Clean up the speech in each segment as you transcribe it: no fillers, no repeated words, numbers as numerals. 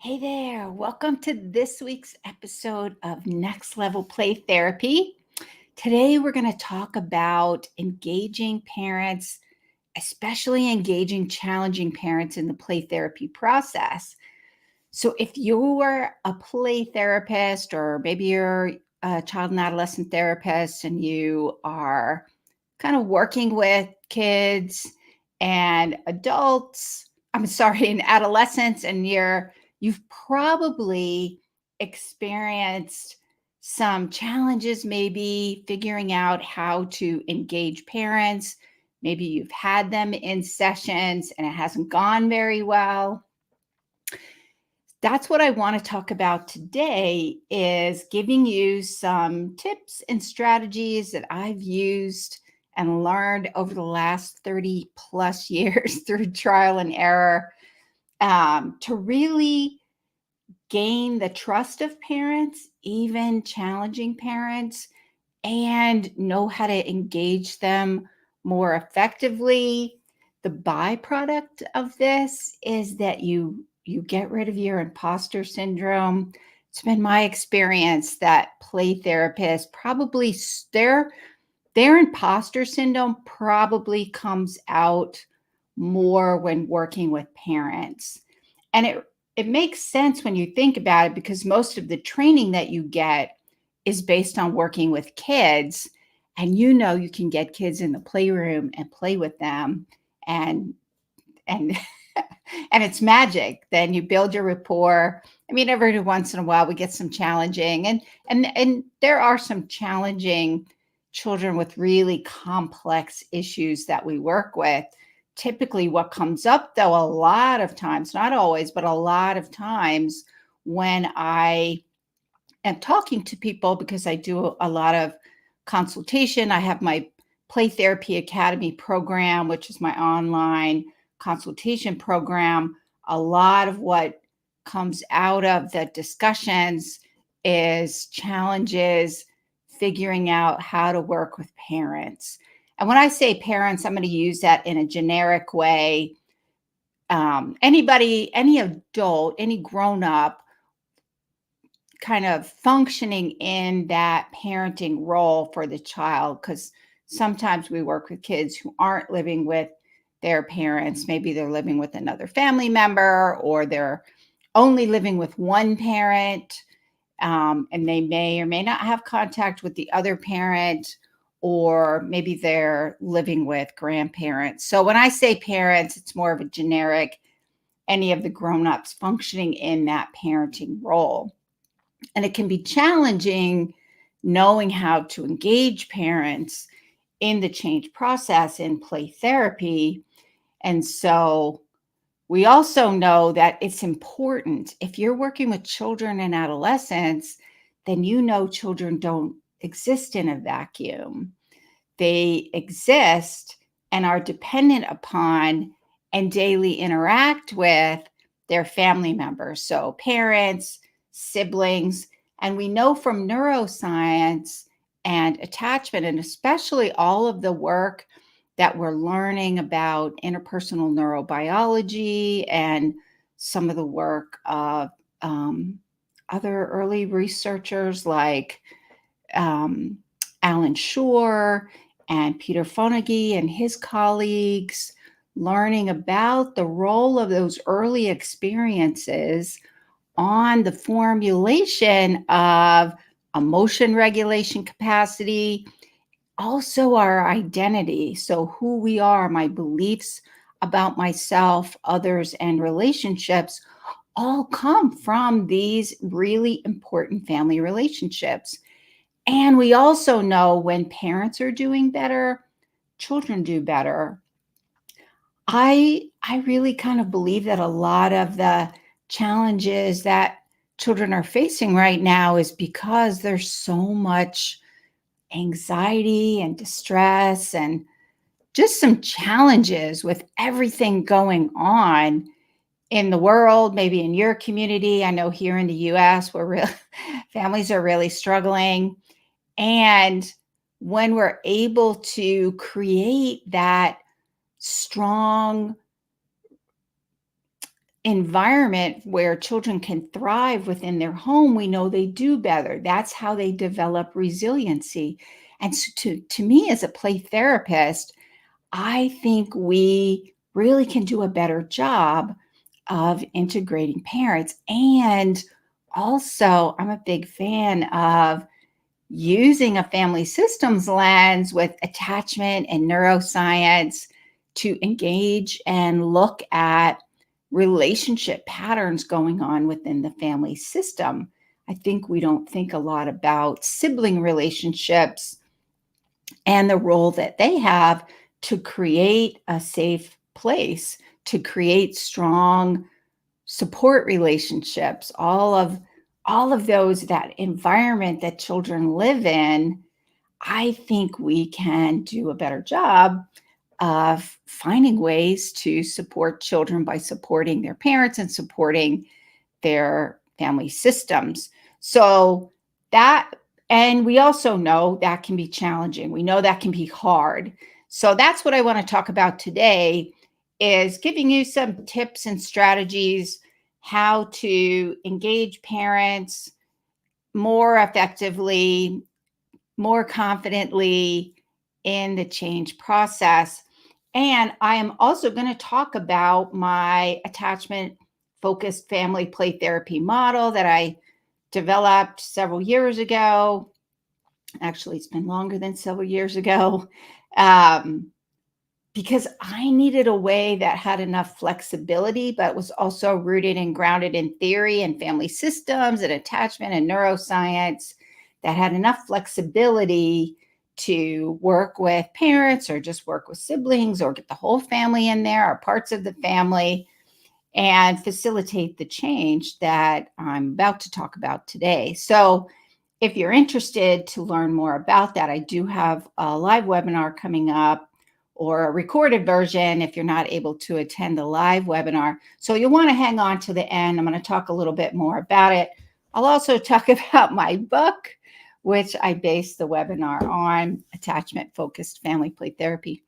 Hey there, welcome to this week's episode of Next Level Play Therapy. Today, we're going to talk about engaging parents, especially engaging challenging parents in the play therapy process. So, if you're a play therapist, or maybe you're a child and adolescent therapist, and you are kind of working with kids and adults, I'm sorry, and adolescents, and you've probably experienced some challenges, maybe figuring out how to engage parents. Maybe you've had them in sessions and it hasn't gone very well. That's what I want to talk about today, is giving you some tips and strategies that I've used and learned over the last 30 plus years through trial and error, to really gain the trust of parents, even challenging parents, and know how to engage them more effectively. The byproduct of this is that you get rid of your imposter syndrome. It's been my experience that play therapists probably their imposter syndrome probably comes out more when working with parents. And it makes sense when you think about it, because most of the training that you get is based on working with kids, and you can get kids in the playroom and play with them, and and it's magic. Then you build your rapport. I mean, every once in a while we get some challenging, and there are some challenging children with really complex issues that we work with. Typically, what comes up, though, a lot of times, not always, but a lot of times, when I am talking to people, because I do a lot of consultation. I have my Play Therapy Academy program, which is my online consultation program. A lot of what comes out of the discussions is challenges figuring out how to work with parents. And when I say parents, I'm going to use that in a generic way. Anybody, any adult, any grown up kind of functioning in that parenting role for the child, because sometimes we work with kids who aren't living with their parents. Maybe they're living with another family member, or they're only living with one parent, and they may or may not have contact with the other parent, or maybe they're living with grandparents. So when I say parents, it's more of a generic, any of the grown-ups functioning in that parenting role. And it can be challenging knowing how to engage parents in the change process in play therapy. And so we also know that it's important, if you're working with children and adolescents, then children don't exist in a vacuum. They exist and are dependent upon and daily interact with their family members, so parents, siblings. And we know from neuroscience and attachment, and especially all of the work that we're learning about interpersonal neurobiology, and some of the work of other early researchers like um, Alan Shore and Peter Fonagy and his colleagues, learning about the role of those early experiences on the formulation of emotion regulation capacity, also our identity. So, who we are, my beliefs about myself, others, and relationships all come from these really important family relationships. And we also know when parents are doing better, children do better. I really kind of believe that a lot of the challenges that children are facing right now is because there's so much anxiety and distress, and just some challenges with everything going on in the world, maybe in your community. I know here in the US, families are really struggling. And when we're able to create that strong environment where children can thrive within their home, we know they do better. That's how they develop resiliency. And so to me, as a play therapist, I think we really can do a better job of integrating parents. And also, I'm a big fan of using a family systems lens with attachment and neuroscience to engage and look at relationship patterns going on within the family system. I think we don't think a lot about sibling relationships and the role that they have to create a safe place, to create strong support relationships, all of those, that environment that children live in. I think we can do a better job of finding ways to support children by supporting their parents and supporting their family systems. So that, and we also know that can be challenging. We know that can be hard. So that's what I want to talk about today, is giving you some tips and strategies how to engage parents more effectively, more confidently in the change process. And I am also going to talk about my attachment focused family play therapy model that I developed several years ago. Actually, it's been longer than several years ago, um, because I needed a way that had enough flexibility, but was also rooted and grounded in theory and family systems and attachment and neuroscience, that had enough flexibility to work with parents or just work with siblings or get the whole family in there or parts of the family and facilitate the change that I'm about to talk about today. So, if you're interested to learn more about that, I do have a live webinar coming up, or a recorded version if you're not able to attend the live webinar. So you'll want to hang on to the end. I'm going to talk a little bit more about it. I'll also talk about my book, which I based the webinar on, Attachment Focused Family Play Therapy.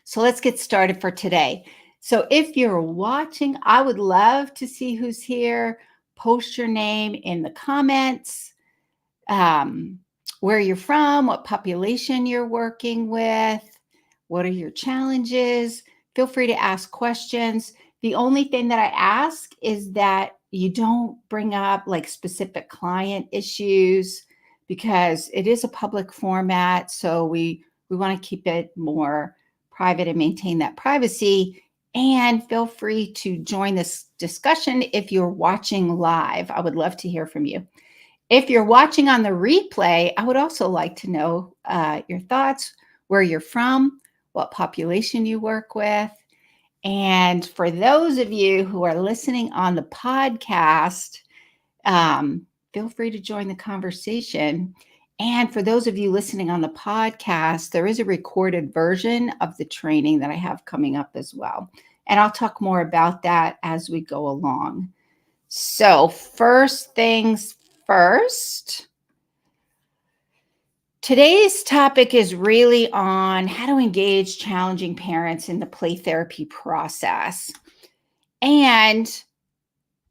So let's get started for today. So if you're watching, I would love to see who's here. Post your name in the comments, where you're from, what population you're working with, what are your challenges. Feel free to ask questions. The only thing that I ask is that you don't bring up like specific client issues, because it is a public format. So we want to keep it more private and maintain that privacy. And feel free to join this discussion if you're watching live. I would love to hear from you. If you're watching on the replay, I would also like to know your thoughts, where you're from, what population you work with. And for those of you who are listening on the podcast, feel free to join the conversation. And for those of you listening on the podcast, there is a recorded version of the training that I have coming up as well. And I'll talk more about that as we go along. So first things first, today's topic is really on how to engage challenging parents in the play therapy process. And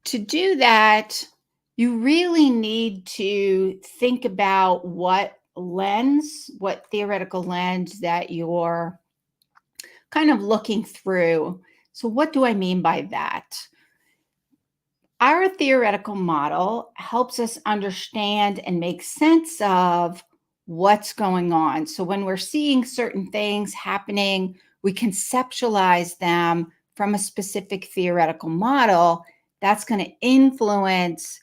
to do that, you really need to think about what theoretical lens that you're kind of looking through. So what do I mean by that? Our theoretical model helps us understand and make sense of what's going on. So when we're seeing certain things happening, we conceptualize them from a specific theoretical model. That's going to influence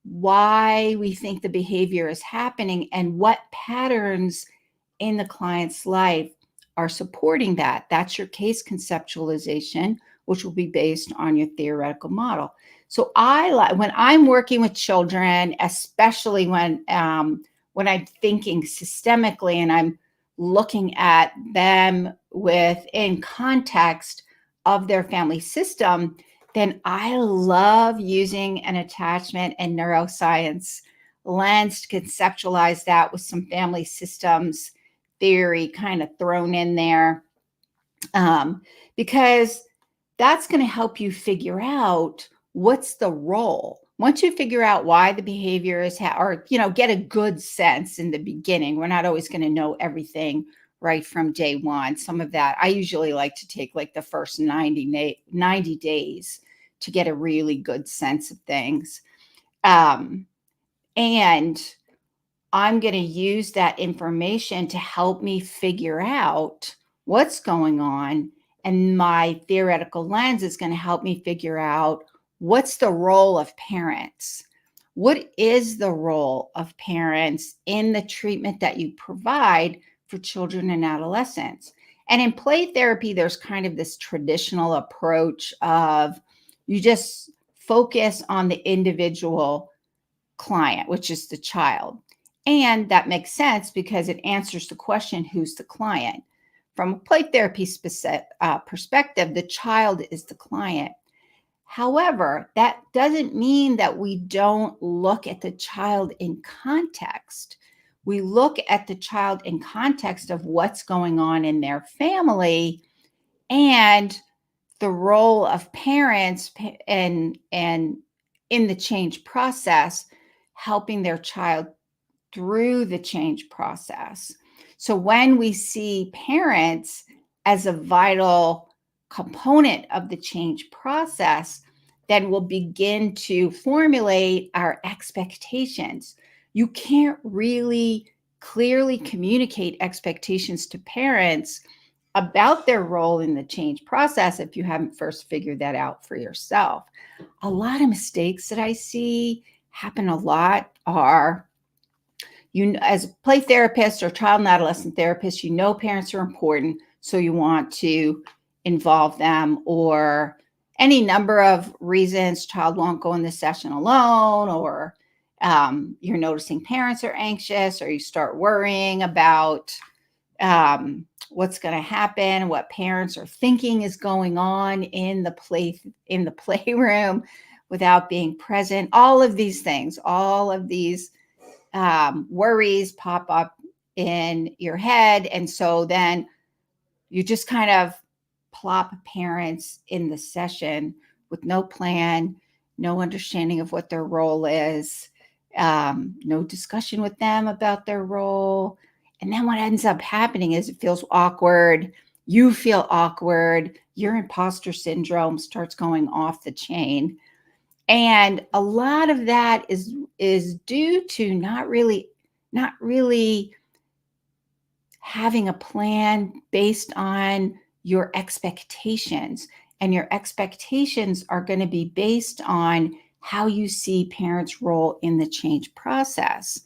why we think the behavior is happening and what patterns in the client's life are supporting that. That's your case conceptualization, which will be based on your theoretical model. So when I'm working with children, especially when I'm thinking systemically and I'm looking at them within context of their family system, then I love using an attachment and neuroscience lens to conceptualize that with some family systems theory kind of thrown in there, because that's going to help you figure out what's the role. Once you figure out why the behavior is, or, get a good sense in the beginning. We're not always going to know everything right from day one. Some of that, I usually like to take like the first 90 days to get a really good sense of things. And I'm going to use that information to help me figure out what's going on. And my theoretical lens is going to help me figure out what's the role of parents. What is the role of parents in the treatment that you provide for children and adolescents? And in play therapy, there's kind of this traditional approach of you just focus on the individual client, which is the child. And that makes sense because it answers the question, who's the client? From a play therapy perspective, the child is the client. However, that doesn't mean that we don't look at the child in context. We look at the child in context of what's going on in their family and the role of parents and in the change process, helping their child through the change process. So when we see parents as a vital component of the change process, then we'll begin to formulate our expectations. You can't really clearly communicate expectations to parents about their role in the change process if you haven't first figured that out for yourself. A lot of mistakes that I see happen a lot are, as a play therapist or child and adolescent therapist, parents are important, so you want to involve them, or any number of reasons. Child won't go in the session alone, or you're noticing parents are anxious, or you start worrying about what's going to happen, what parents are thinking is going on in the playroom without being present. All of these things, all of these worries pop up in your head. And so then you just kind of plop parents in the session with no plan, no understanding of what their role is, no discussion with them about their role. And then what ends up happening is it feels awkward. You feel awkward. Your imposter syndrome starts going off the chain. And a lot of that is due to not really having a plan based on your expectations. And your expectations are going to be based on how you see parents' role in the change process.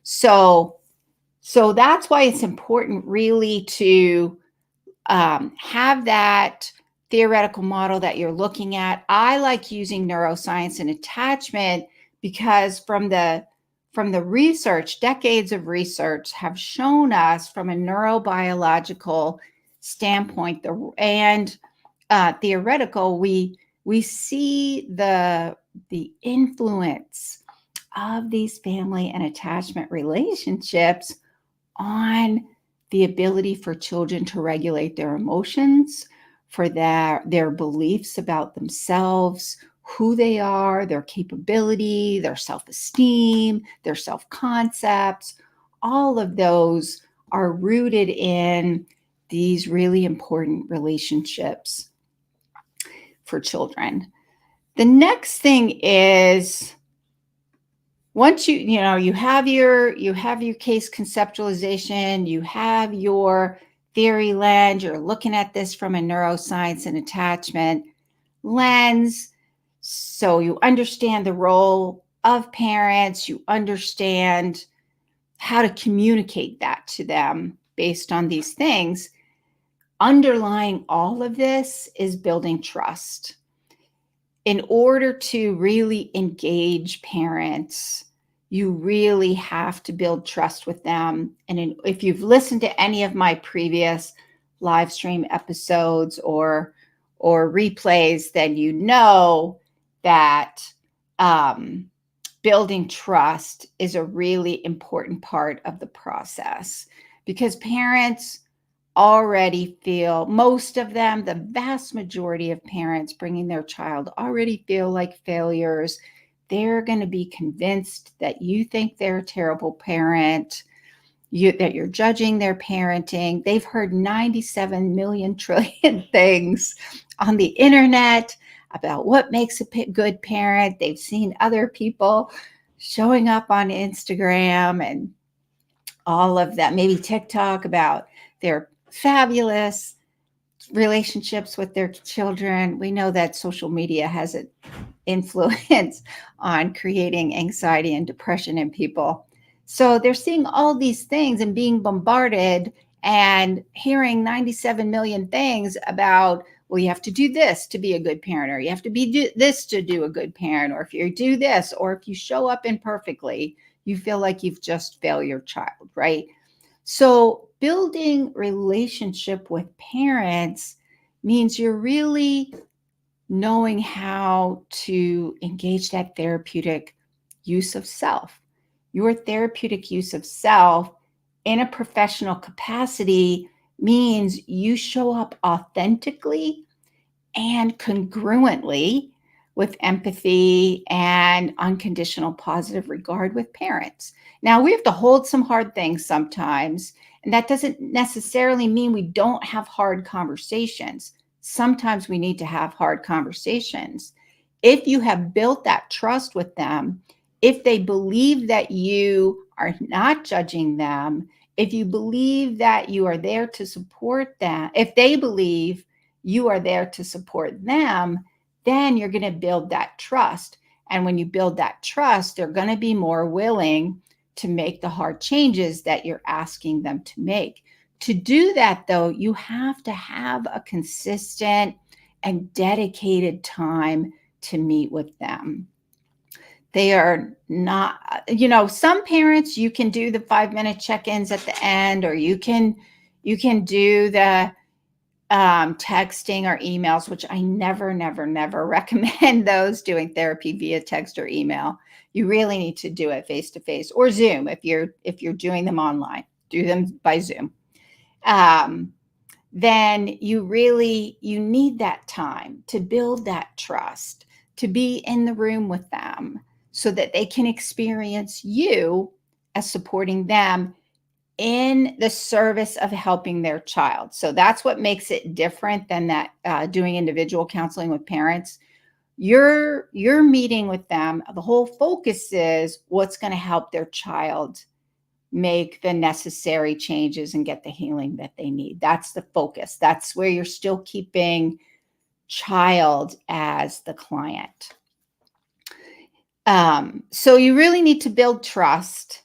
So that's why it's important really to have that theoretical model that you're looking at. I like using neuroscience and attachment because from the research, decades of research have shown us from a neurobiological standpoint and theoretical, we see the influence of these family and attachment relationships on the ability for children to regulate their emotions, for their beliefs about themselves, who they are, their capability, their self-esteem, their self-concepts. All of those are rooted in these really important relationships for children. The next thing is, once you have your case conceptualization, you have your theory lens, you're looking at this from a neuroscience and attachment lens, so you understand the role of parents, you understand how to communicate that to them based on these things. Underlying all of this is building trust. In order to really engage parents, you really have to build trust with them. And if you've listened to any of my previous live stream episodes or replays, then you know that building trust is a really important part of the process, because parents already feel, most of them, the vast majority of parents bringing their child already feel like failures. They're going to be convinced that you think they're a terrible parent, that you're judging their parenting. They've heard 97 million trillion things on the internet about what makes a good parent. They've seen other people showing up on Instagram and all of that, maybe TikTok, about their fabulous relationships with their children. We know that social media has an influence on creating anxiety and depression in people. So they're seeing all these things and being bombarded and hearing 97 million things about, well, you have to do this to be a good parent, or you have to do this to do a good parent, or if you do this, or if you show up imperfectly, you feel like you've just failed your child, right? So building relationship with parents means you're really knowing how to engage that therapeutic use of self. Your therapeutic use of self in a professional capacity means you show up authentically and congruently with empathy and unconditional positive regard with parents. Now, we have to hold some hard things sometimes, and that doesn't necessarily mean we don't have hard conversations. Sometimes we need to have hard conversations. If you have built that trust with them, if they believe that you are not judging them, if you believe that you are there to support them, if they believe you are there to support them, then you're going to build that trust. And when you build that trust, they're going to be more willing to make the hard changes that you're asking them to make. To do that, though, you have to have a consistent and dedicated time to meet with them. They are not, some parents, you can do the 5-minute check-ins at the end, or you can do the texting or emails, which I never recommend those, doing therapy via text or email. You really need to do it face to face, or Zoom. If you're doing them online, do them by Zoom. Then you need that time to build that trust, to be in the room with them so that they can experience you as supporting them in the service of helping their child. So that's what makes it different than that doing individual counseling with parents. You're meeting with them. The whole focus is what's going to help their child make the necessary changes and get the healing that they need. That's the focus. That's where you're still keeping child as the client. So you really need to build trust.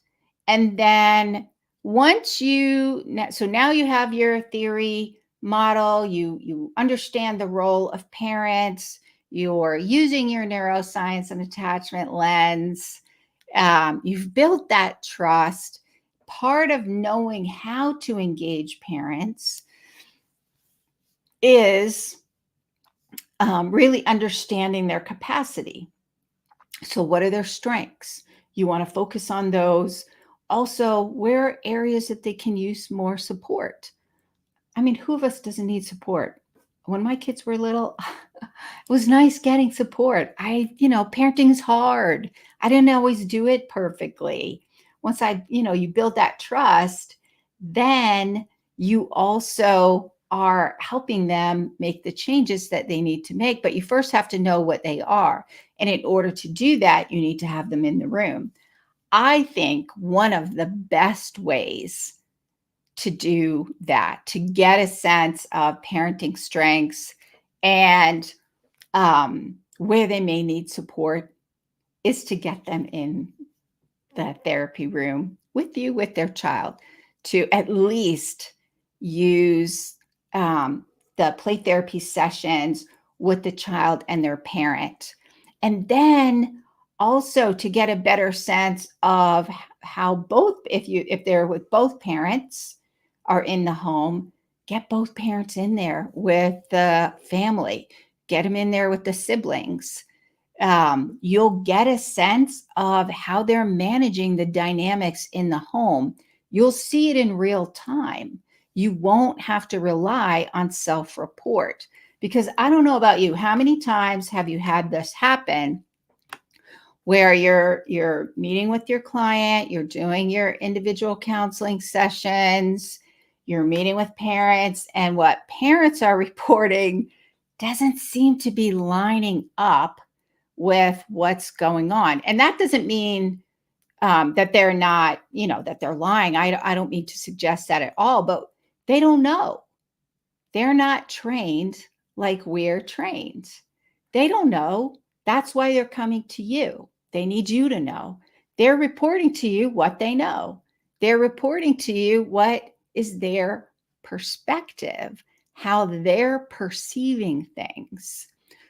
And then so now you have your theory model, you understand the role of parents, you're using your neuroscience and attachment lens, you've built that trust. Part of knowing how to engage parents is really understanding their capacity. So what are their strengths? You want to focus on those. Also, where are areas that they can use more support? I mean, who of us doesn't need support? When my kids were little, it was nice getting support. Parenting is hard. I didn't always do it perfectly. Once you build that trust, then you also are helping them make the changes that they need to make. But you first have to know what they are. And in order to do that, you need to have them in the room. I think one of the best ways to do that, to get a sense of parenting strengths and where they may need support, is to get them in the therapy room with you, with their child, to at least use the play therapy sessions with the child and their parent. And then also to get a better sense of how both, if they're with both parents are in the home, get both parents in there with the family, get them in there with the siblings. You'll get a sense of how they're managing the dynamics in the home. You'll see it in real time. You won't have to rely on self-report. Because I don't know about you, how many times have you had this happen where you're meeting with your client, you're doing your individual counseling sessions, you're meeting with parents, and what parents are reporting doesn't seem to be lining up with what's going on. And that doesn't mean that they're not, that they're lying. I don't mean to suggest that at all, but they don't know. They're not trained like we're trained. They don't know. That's why they're coming to you. They need you to know. They're reporting to you what they know. They're reporting to you what is their perspective, how they're perceiving things.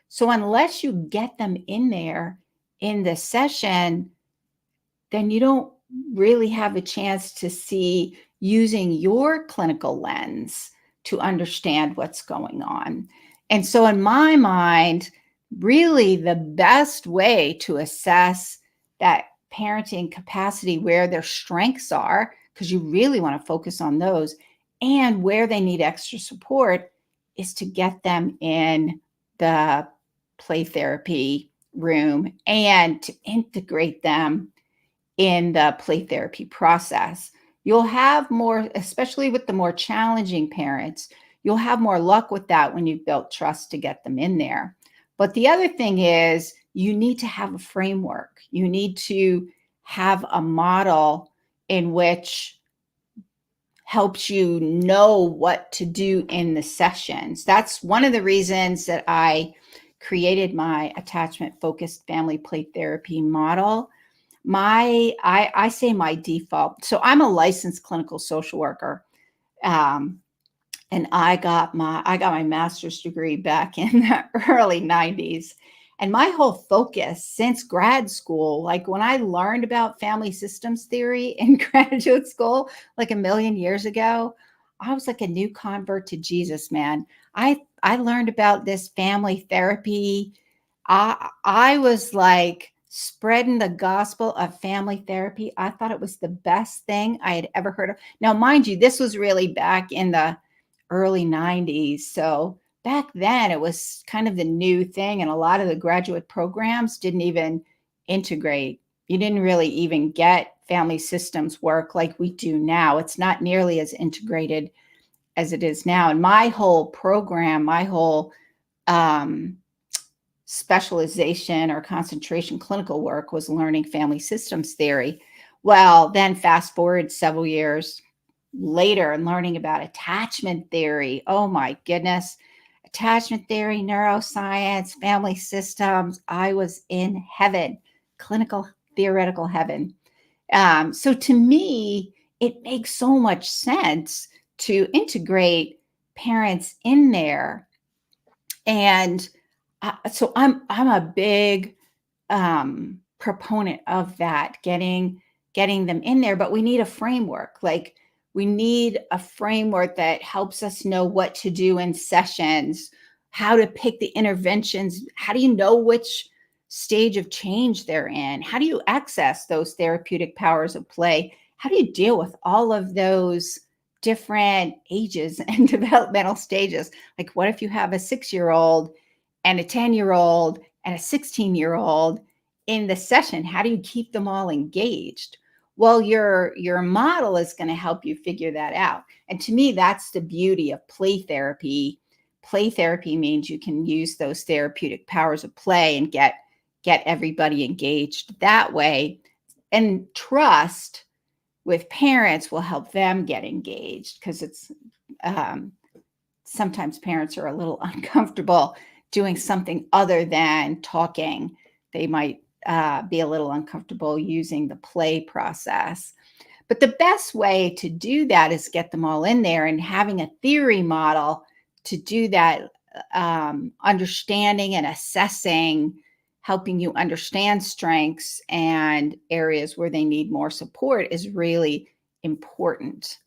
So unless you get them in there in the session, then you don't really have a chance to see using your clinical lens to understand what's going on. And so, in my mind, really the best way to assess that parenting capacity, where their strengths are, because you really want to focus on those, and where they need extra support, is to get them in the play therapy room and to integrate them in the play therapy process. You'll have more, especially with the more challenging parents, you'll have more luck with that when you've built trust to get them in there. But the other thing is, you need to have a framework. You need to have a model in which helps you know what to do in the sessions. That's one of the reasons that I created my attachment focused family play therapy model. I say my default. So I'm a licensed clinical social worker. Um, and I got my master's degree back in the early 90s. And my whole focus since grad school, like when I learned about family systems theory in graduate school, like a million years ago, I was like a new convert to Jesus, man. I learned about this family therapy. I was like spreading the gospel of family therapy. I thought it was the best thing I had ever heard of. Now, mind you, this was really back in the early 90s. So back then it was kind of the new thing. And a lot of the graduate programs didn't even integrate. You didn't really even get family systems work like we do now. It's not nearly as integrated as it is now. And my whole program, my whole specialization or concentration clinical work was learning family systems theory. Well, then fast forward several years later and learning about attachment theory. Oh my goodness. Attachment theory, neuroscience, family systems. I was in heaven, clinical theoretical heaven. So to me, it makes so much sense to integrate parents in there. And so I'm a big proponent of that, getting them in there. But we need a framework. Like we need a framework that helps us know what to do in sessions, how to pick the interventions. How do you know which stage of change they're in? How do you access those therapeutic powers of play? How do you deal with all of those different ages and developmental stages? Like, what if you have a 6-year-old and a 10-year-old and a 16-year-old in the session? How do you keep them all engaged? Well, your model is going to help you figure that out. And to me, that's the beauty of play therapy. Play therapy means you can use those therapeutic powers of play and get everybody engaged that way. And trust with parents will help them get engaged, because it's sometimes parents are a little uncomfortable doing something other than talking. They might be a little uncomfortable using the play process. But the best way to do that is get them all in there and having a theory model to do that, understanding and assessing, helping you understand strengths and areas where they need more support is really important.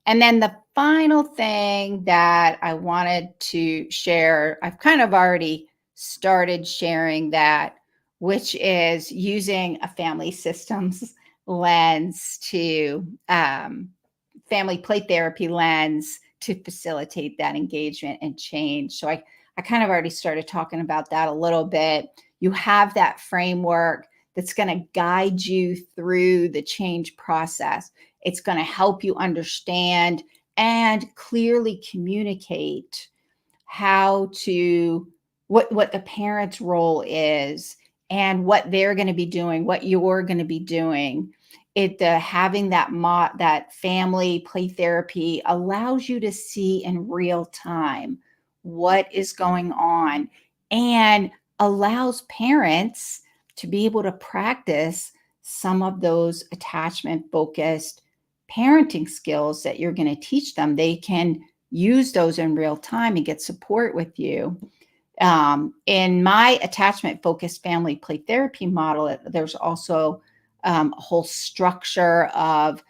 And then the final thing that I wanted to share, I've kind of already started sharing that, which is using a family systems lens to family play therapy lens to facilitate that engagement and change. So I kind of already started talking about that a little bit. You have that framework that's going to guide you through the change process. It's going to help you understand and clearly communicate how to what the parent's role is and what they're going to be doing, what you're going to be doing. It having that family play therapy allows you to see in real time what is going on and allows parents to be able to practice some of those attachment focused parenting skills that you're going to teach them. They can use those in real time and get support with you. In my attachment focused family play therapy model, there's also a whole structure of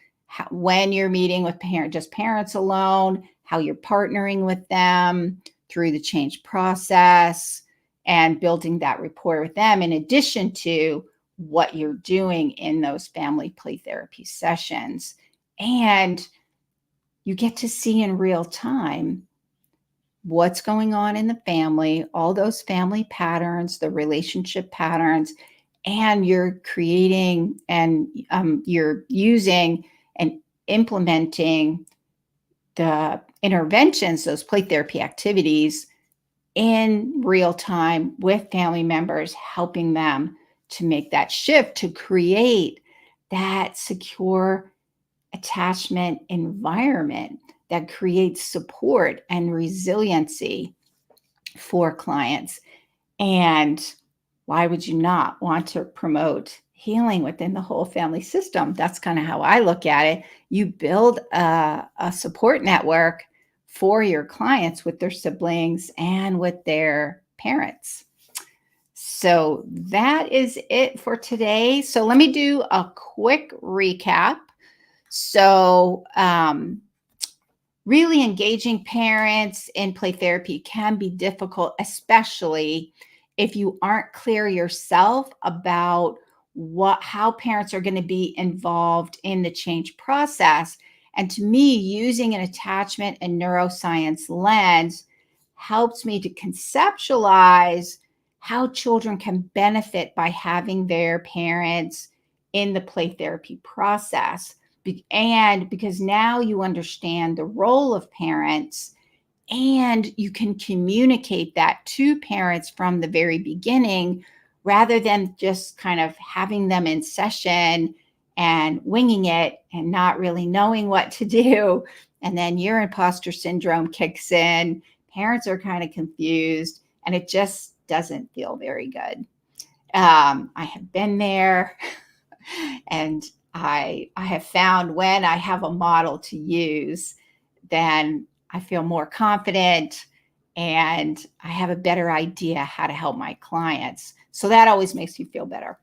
when you're meeting with just parents alone, how you're partnering with them through the change process and building that rapport with them, in addition to what you're doing in those family play therapy sessions. And you get to see in real time what's going on in the family, all those family patterns, the relationship patterns, and you're creating and you're using and implementing the interventions, those play therapy activities in real time with family members, helping them to make that shift to create that secure attachment environment that creates support and resiliency for clients. And why would you not want to promote healing within the whole family system? That's kind of how I look at it. You build a support network for your clients with their siblings and with their parents. So that is it for today. So let me do a quick recap. So, really engaging parents in play therapy can be difficult, especially if you aren't clear yourself about how parents are going to be involved in the change process. And to me, using an attachment and neuroscience lens helps me to conceptualize how children can benefit by having their parents in the play therapy process. And because now you understand the role of parents and you can communicate that to parents from the very beginning rather than just kind of having them in session and winging it and not really knowing what to do. And then your imposter syndrome kicks in. Parents are kind of confused and it just doesn't feel very good. I have been there and I have found when I have a model to use, then I feel more confident and I have a better idea how to help my clients. So that always makes me feel better,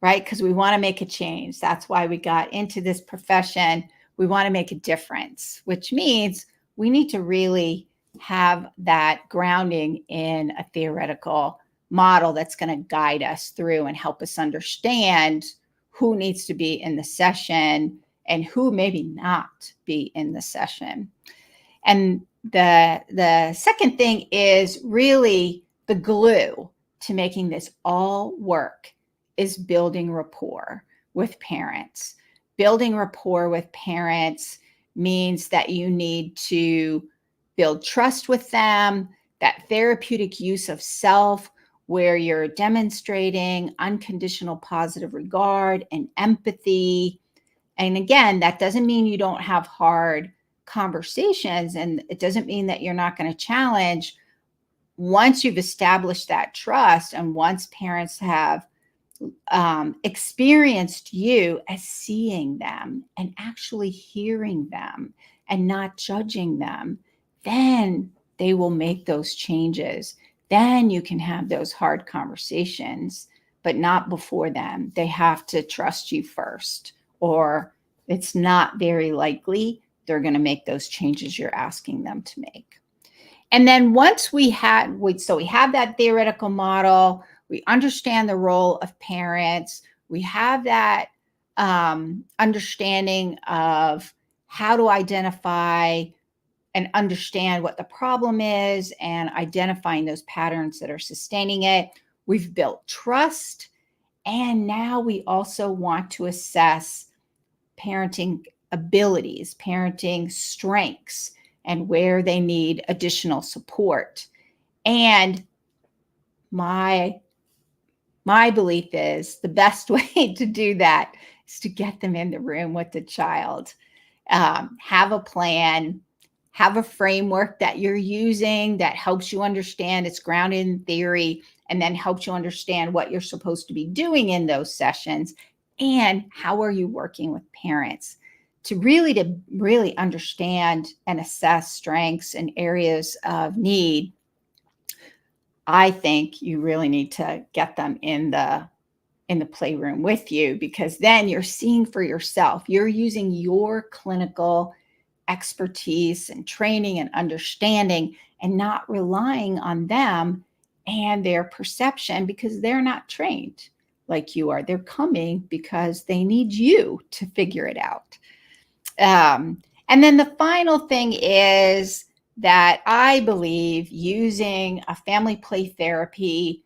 right? Because we want to make a change. That's why we got into this profession. We want to make a difference, which means we need to really have that grounding in a theoretical model that's going to guide us through and help us understand who needs to be in the session and who maybe not be in the session. And the second thing is really the glue to making this all work is building rapport with parents. Building rapport with parents means that you need to build trust with them, that therapeutic use of self where you're demonstrating unconditional positive regard and empathy. And again, that doesn't mean you don't have hard conversations, and it doesn't mean that you're not going to challenge. Once you've established that trust and once parents have experienced you as seeing them and actually hearing them and not judging them, then they will make those changes. Then you can have those hard conversations, but not before then. They have to trust you first, or it's not very likely they're going to make those changes you're asking them to make. And then once we have that theoretical model, we understand the role of parents, we have that understanding of how to identify and understand what the problem is and identifying those patterns that are sustaining it. We've built trust. And now we also want to assess parenting abilities, parenting strengths, and where they need additional support. And my belief is the best way to do that is to get them in the room with the child. Have a plan, have a framework that you're using that helps you understand, it's grounded in theory, and then helps you understand what you're supposed to be doing in those sessions. And how are you working with parents to really understand and assess strengths and areas of need. I think you really need to get them in the playroom with you, because then you're seeing for yourself. You're using your clinical expertise and training and understanding, and not relying on them and their perception, because they're not trained like you are. They're coming because they need you to figure it out. And then the final thing is that I believe using a family play therapy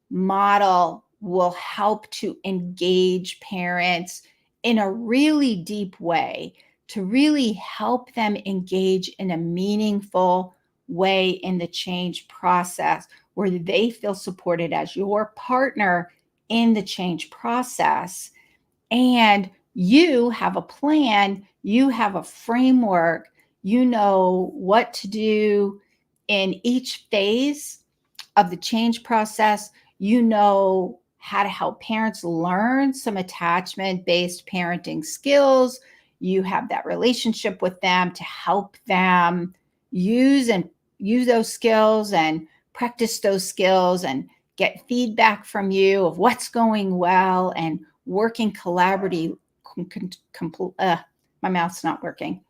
model will help to engage parents in a really deep way, to really help them engage in a meaningful way in the change process, where they feel supported as your partner in the change process. And you have a plan, you have a framework, you know what to do in each phase of the change process. You know how to help parents learn some attachment-based parenting skills. You have that relationship with them to help them use those skills and practice those skills and get feedback from you of what's going well, and working collaboratively. My mouth's not working.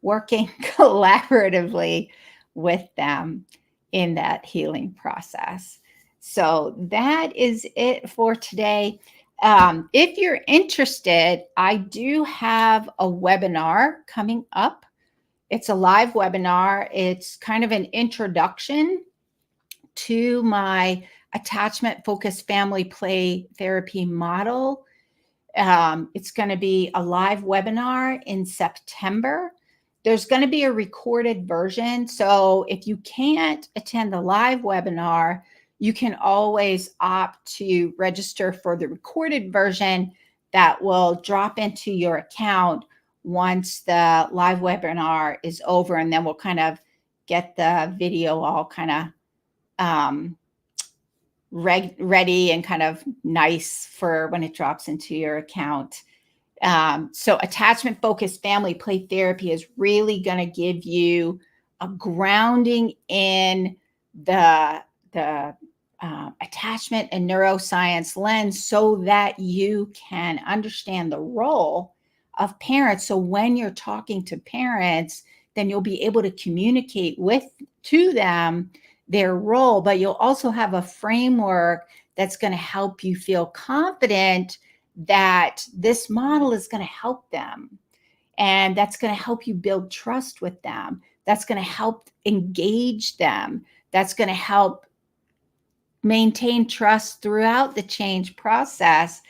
Working collaboratively with them in that healing process. So that is it for today. If you're interested, I do have a webinar coming up. It's a live webinar. It's kind of an introduction to my attachment focused family play therapy model. It's going to be a live webinar in September. There's going to be a recorded version. So if you can't attend the live webinar, you can always opt to register for the recorded version that will drop into your account once the live webinar is over. And then we'll kind of get the video all kind of ready and kind of nice for when it drops into your account. So attachment focused family play therapy is really going to give you a grounding in the attachment and neuroscience lens, so that you can understand the role of parents. So when you're talking to parents, then you'll be able to communicate to them their role, but you'll also have a framework that's going to help you feel confident that this model is going to help them. And that's going to help you build trust with them. That's going to help engage them. That's going to help maintain trust throughout the change process.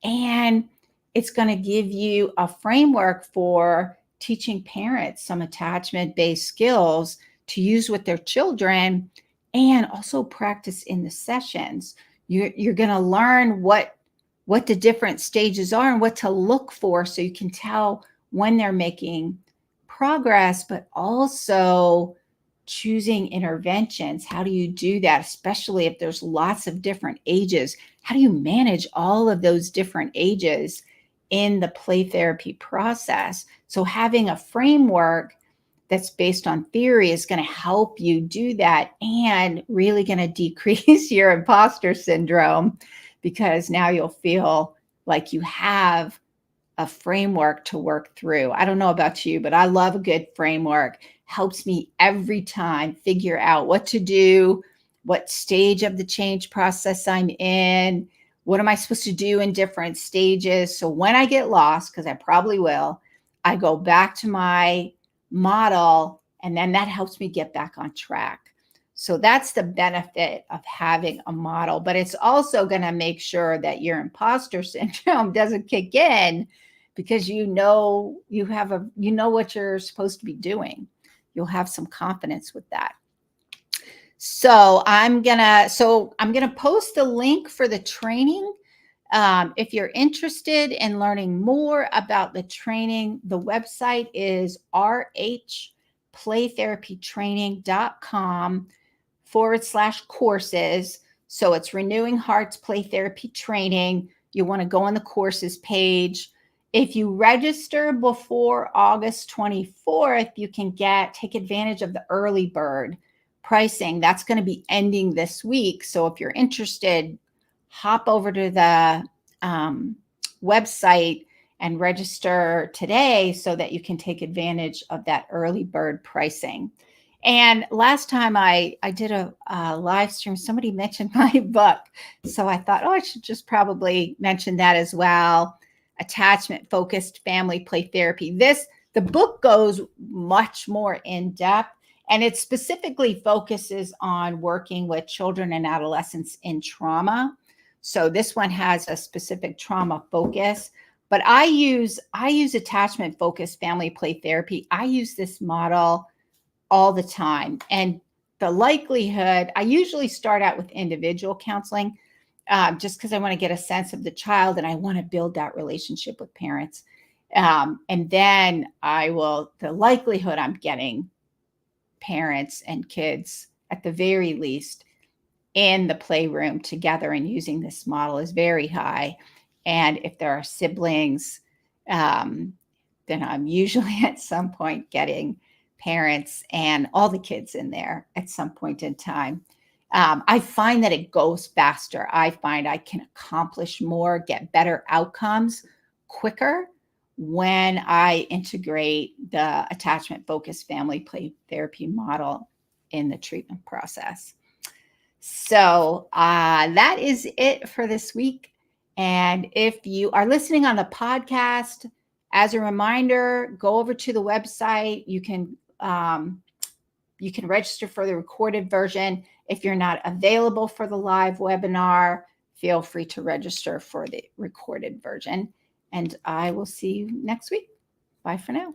And it's going to give you a framework for teaching parents some attachment-based skills to use with their children, and also practice in the sessions. You're going to learn what the different stages are and what to look for, so you can tell when they're making progress, but also choosing interventions. How do you do that, especially if there's lots of different ages? How do you manage all of those different ages in the play therapy process? So having a framework that's based on theory is going to help you do that, and really going to decrease your imposter syndrome, because now you'll feel like you have a framework to work through. I don't know about you, but I love a good framework. Helps me every time figure out what to do, what stage of the change process I'm in, what am I supposed to do in different stages. So when I get lost, because I probably will, I go back to my model And then that helps me get back on track. So that's the benefit of having a model, but it's also going to make sure that your imposter syndrome doesn't kick in, because you know what you're supposed to be doing. You'll have some confidence with that. So I'm gonna post the link for the training. If you're interested in learning more about the training, the website is rhplaytherapytraining.com/courses. So it's Renewing Hearts Play Therapy Training. You want to go on the courses page. If you register before August 24th, you can take advantage of the early bird pricing. That's going to be ending this week. So if you're interested, hop over to the website and register today so that you can take advantage of that early bird pricing. And last time I did a live stream, somebody mentioned my book. So I thought, I should just probably mention that as well. Attachment Focused Family Play Therapy. The book goes much more in depth, and it specifically focuses on working with children and adolescents in trauma. So this one has a specific trauma focus, but I use attachment focused family play therapy. I use this model all the time. And the likelihood, I usually start out with individual counseling, just because I want to get a sense of the child and I want to build that relationship with parents. And then the likelihood I'm getting parents and kids at the very least in the playroom together and using this model is very high. And if there are siblings, then I'm usually at some point getting parents and all the kids in there at some point in time. I find that it goes faster. I find I can accomplish more, get better outcomes quicker when I integrate the attachment focused family play therapy model in the treatment process. So that is it for this week. And if you are listening on the podcast, as a reminder, go over to the website. You can register for the recorded version. If you're not available for the live webinar, feel free to register for the recorded version. And I will see you next week. Bye for now.